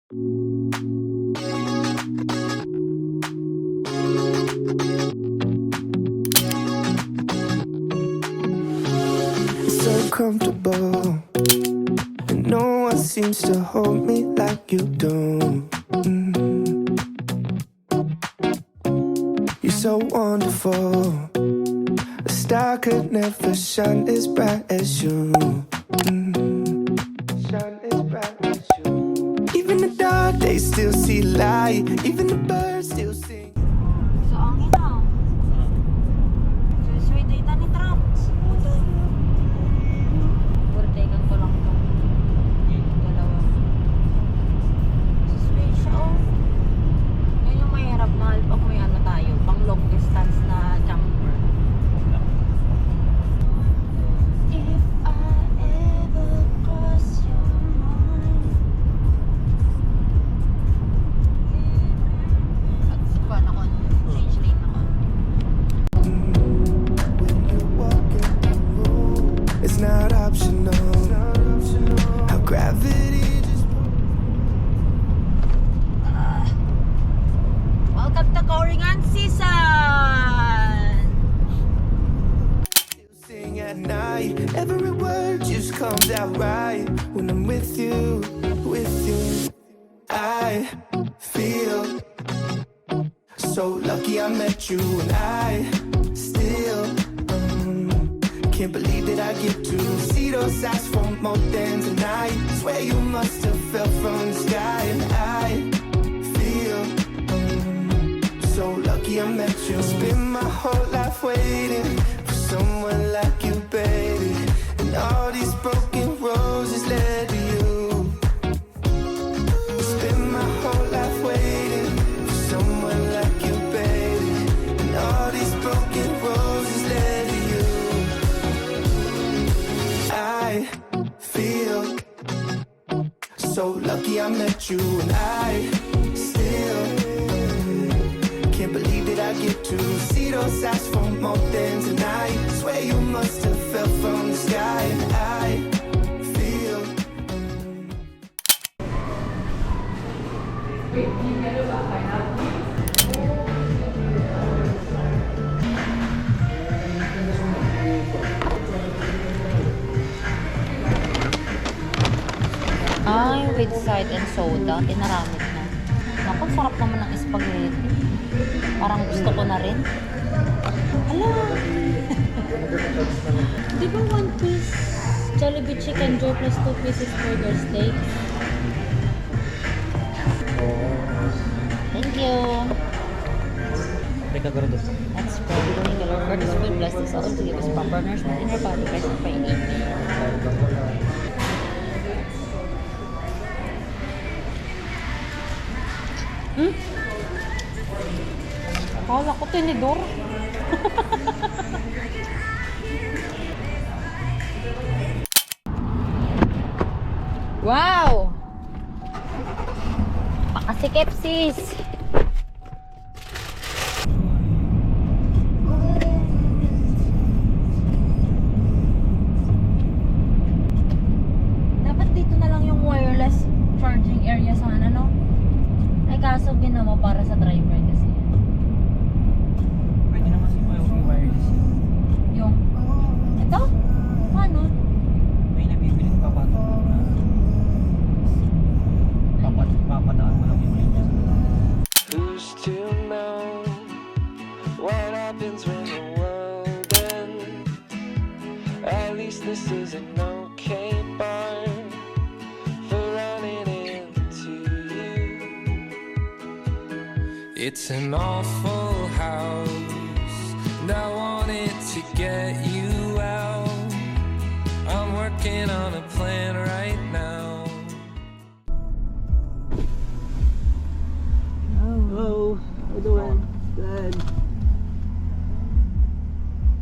So comfortable, and no one seems to hold me like you do. You're so wonderful. A star could never shine as bright as you. Shine as bright as you. Even the dark days still see light. Even the birds still sing. So, ang ina. Sweet data ni Trump. Overtaken ko lang to. Dalawa. Sweet siya, oh. Yan yung mahirap, mahal pag may ano tayo, pang long distance na jumper. If I ever cross your mind. At saan ako? Change lane ako. When you walk in the room, it's not optional. How gravity just Welcome to Coringan season! sing at night. Every word just comes out right when I'm with you, with you. I feel so lucky I met you, and I still can't believe that I get to see those eyes for more than tonight. Swear you must have fell from the sky, and I feel so lucky I met you. Spend my whole life waiting for someone like you, baby, and all these broken roses led to you. Spend my whole life waiting for someone like you, baby, and all these broken roses led to you. I feel so lucky I met you, and I still can't believe that I get to see those eyes for more than tonight. Swear you must have fell from the sky, and I feel Ay, with side and soda. Tinaramit na. Naku, sarap naman ng spaghetti. Parang gusto ko na rin. Hala! Di ba 1 piece Jollibee chicken joy plus 2 pieces burger steak? Thank you! Let's pray. Thank you, Lord, for this food. Bless this all to give us proper nourishment in our body. Christ, we pray. Amen. Akala ko tinidor. Wow! Pakasikip, sis! Dapat dito na lang yung wireless charging area sana, no? Ay, kaso ginawa para sa driver kasi. Pwede naman si yung wireless. Yung, ito? Paano? May nabibiling papato na papadaan mo lang yung linya sa who's to know what happens when the world ends. At least this is an okay bar for running into you. It's an awful house, and I wanted to get you out. I'm working on a plan right now. Hello, how you doing? Good.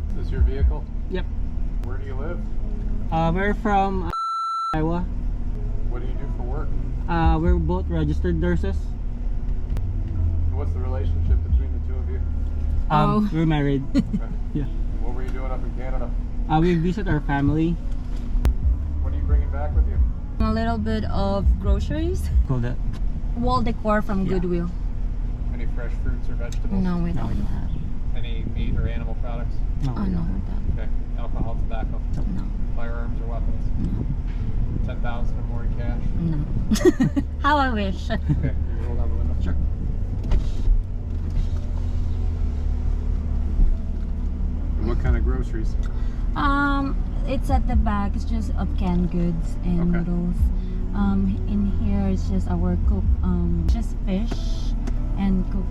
Is this your vehicle? Yep. Where do you live? We're from Iowa. What do you do for work? We're both registered nurses. What's the relationship between the two of you? We're married. Okay. Yeah. What were you doing up in Canada? We visit our family. What are you bringing back with you? A little bit of groceries. Call that. wall decor from Yeah. Goodwill. Any fresh fruits or vegetables? No, we No, don't we don't. have. Any meat or animal products? No, Oh, we no, don't. we don't. Okay. Alcohol, tobacco, No, firearms or weapons? no, 10,000 or more in cash? no. How I wish. Okay. You roll down the window? Sure. And what kind of groceries? It's at the back. It's just of canned goods and Okay. noodles. In here it's just our cook. Just fish and cook.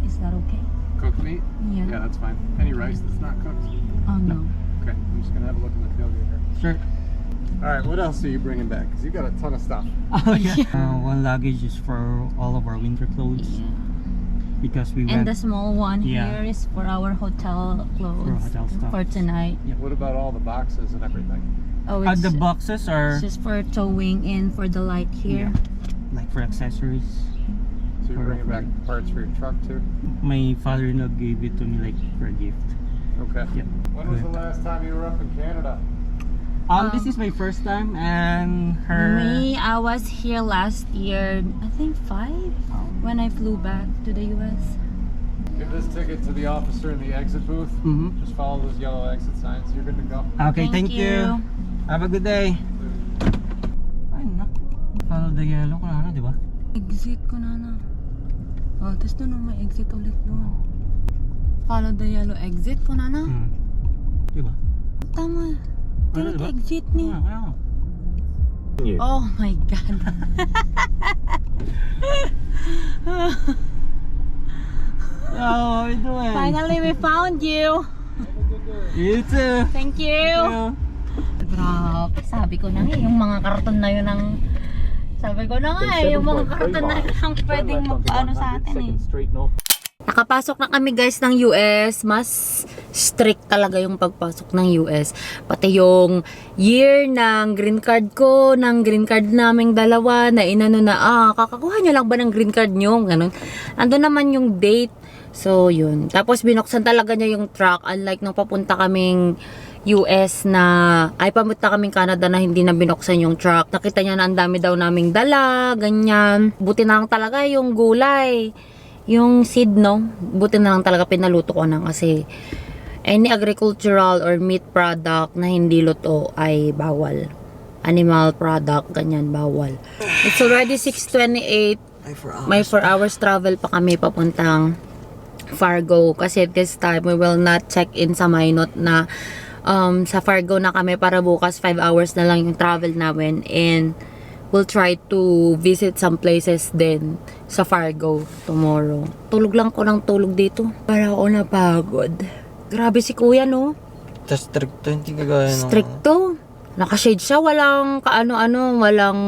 Is that okay? Cooked meat? Yeah. Yeah, that's fine. Any rice that's not cooked? Oh no. Okay. I'm just going to have a look in the tailgate here. Sure. All right. What else are you bringing back? Because you got a ton of stuff. Oh yeah. One luggage is for all of our winter clothes Yeah. because we And went the small one Yeah. here is for our hotel clothes For hotel stuff. for tonight. What about all the boxes and everything? Oh, it's, the boxes are it's just for towing in for the light here. like for accessories. So you're bringing back parts for your truck too? My father-in-law gave it to me like for a gift. Okay. Yep. When was the last time you were up in Canada? This is my first time, and her. Me, I was here last year, I think 5, when I flew back to the US. Give this ticket to the officer in the exit booth. Mhm. Just follow those yellow exit signs. You're good to go. Okay, thank you. Have a good day. Ay, nak. Follow the yellow ko na, di ba? Exit ko na. Oh, tapos doon may exit ulit doon. Follow the yellow exit ko na. Di ba? Tama. Ano, Direct diba? exit ni. Kaya nga. Oh my God. Oh, how are you doing? Finally, we found you. You too. Thank you. Grabe, sabi ko na yung mga karton na yun ang... Sabi ko na nga yung mga karton na yun ang pwedeng magpaano sa atin Nakapasok na kami guys ng US. Mas strict talaga yung pagpasok ng US. Pati yung year ng green card ko, ng green card naming dalawa, na inano na, kakakuha nyo lang ba ng green card nyo? Ganun. Ando naman yung date. So, yun. Tapos, binuksan talaga niya yung truck. Unlike nung papunta kaming US na, pamunta kaming Canada na hindi na binuksan yung truck. Nakita niya na ang dami daw naming dala, ganyan. Buti na lang talaga yung gulay. Yung seed, no? Buti na lang talaga pinaluto ko na kasi any agricultural or meat product na hindi luto ay bawal. Animal product, ganyan, bawal. It's already 6:28. May 4 hours travel pa kami papuntang Fargo kasi this time we will not check in sa Minot na sa Fargo na kami para bukas 5 hours na lang yung travel namin and we'll try to visit some places din sa Fargo tomorrow. Tulog lang ko ng tulog dito para ako napagod. Grabe si kuya, no? Tas stricto, hindi kagaya ng... Stricto. Nakashade siya, walang kaano-ano, walang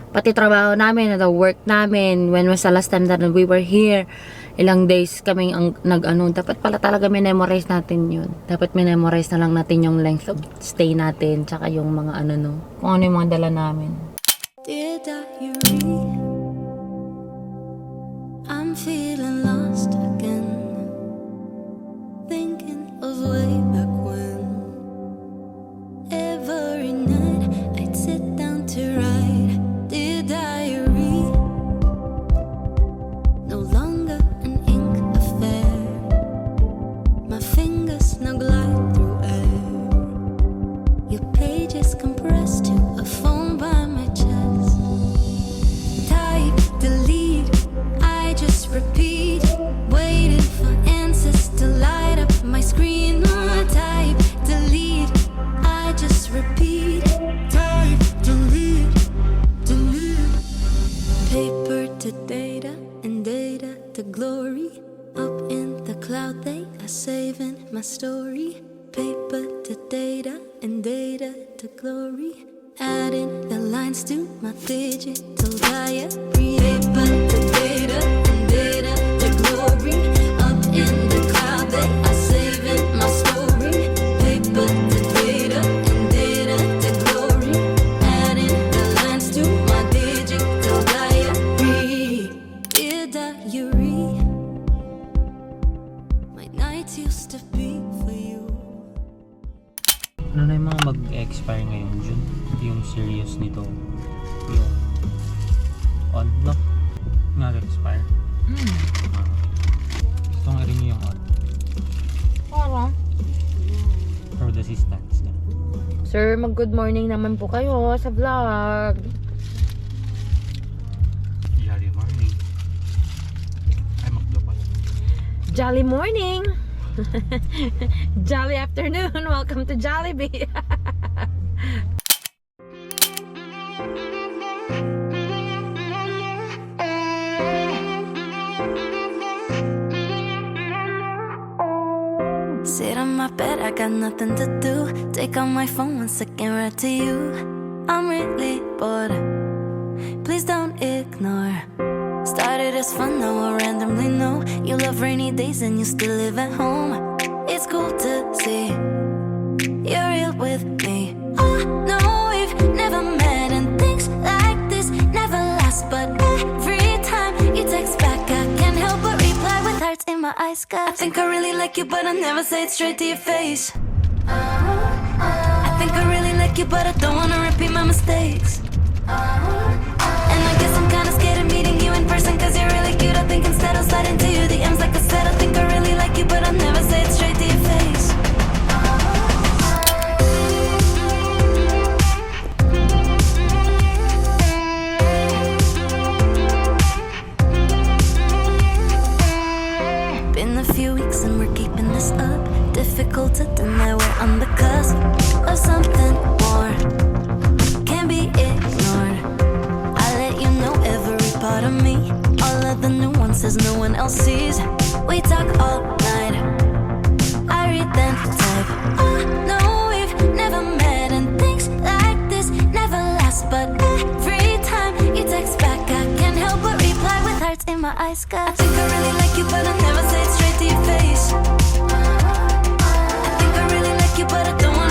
pati trabaho namin, the work namin. When was the last time that we were here? Ilang days kami ang nag-ano. Dapat pala talaga memorize natin yun. Dapat memorize na lang natin yung length of stay natin, tsaka yung mga ano, no? Kung ano yung mga dala namin. Dear diary, I'm feeling lost again, thinking of way back when. Every night I'd sit down to write. Dear diary, no longer an ink affair. My fingers now glide through air. Your pages compressed to a phone by my chest. Type, delete, I just repeat, waiting for answers to light up my screen. Type, delete, I just repeat. Type, delete, delete. Paper to data and data to glory. Up in the cloud they are saving my story. Paper to data and data to glory. Adding the lines to my digital diary. Paper to data and data to glory. Up in the cloud they are saving my story. Paper to data and data to glory. Adding the lines to my digital diary. Dear diary, my nights used to be for you. Ano na yung mga mag-expire ngayon, June? Yung serious nito. Yung Sir, mag-good morning naman po kayo sa vlog. Jolly morning. Ay, maglapas. Jolly morning! Jolly afternoon! Welcome to Jollibee! Sit on my bed, I got nothing to do. Take out my phone, 1 second, right to you. I'm really bored. Please don't ignore. Started as fun, now I randomly know you love rainy days and you still live at home. It's cool to see you're real with me. Oh no, we've never met and things like this never last. But every time you text back, I can't help but reply with hearts in my eyes. 'Cause I think I really like you, but I never say it straight to your face. I think I really like you, but I don't wanna repeat my mistakes. And I guess I'm kinda scared of meeting you in person, 'cause you're really cute. I think instead I'll slide into your DMs. Like I said, I think I really like you, but I'll never say it straight to your face. Been a few weeks and we're keeping this up. Difficult to deny we're on the cusp of something more. Can't be ignored. I let you know every part of me. All of the nuances no one else sees. We talk all night. I read then type. Oh no, we've never met and things like this never last. But every time you text back, I can't help but reply with hearts in my eyes. 'Cause I think I really like you, but I never say it straight to your face. I think I really like you, but I don't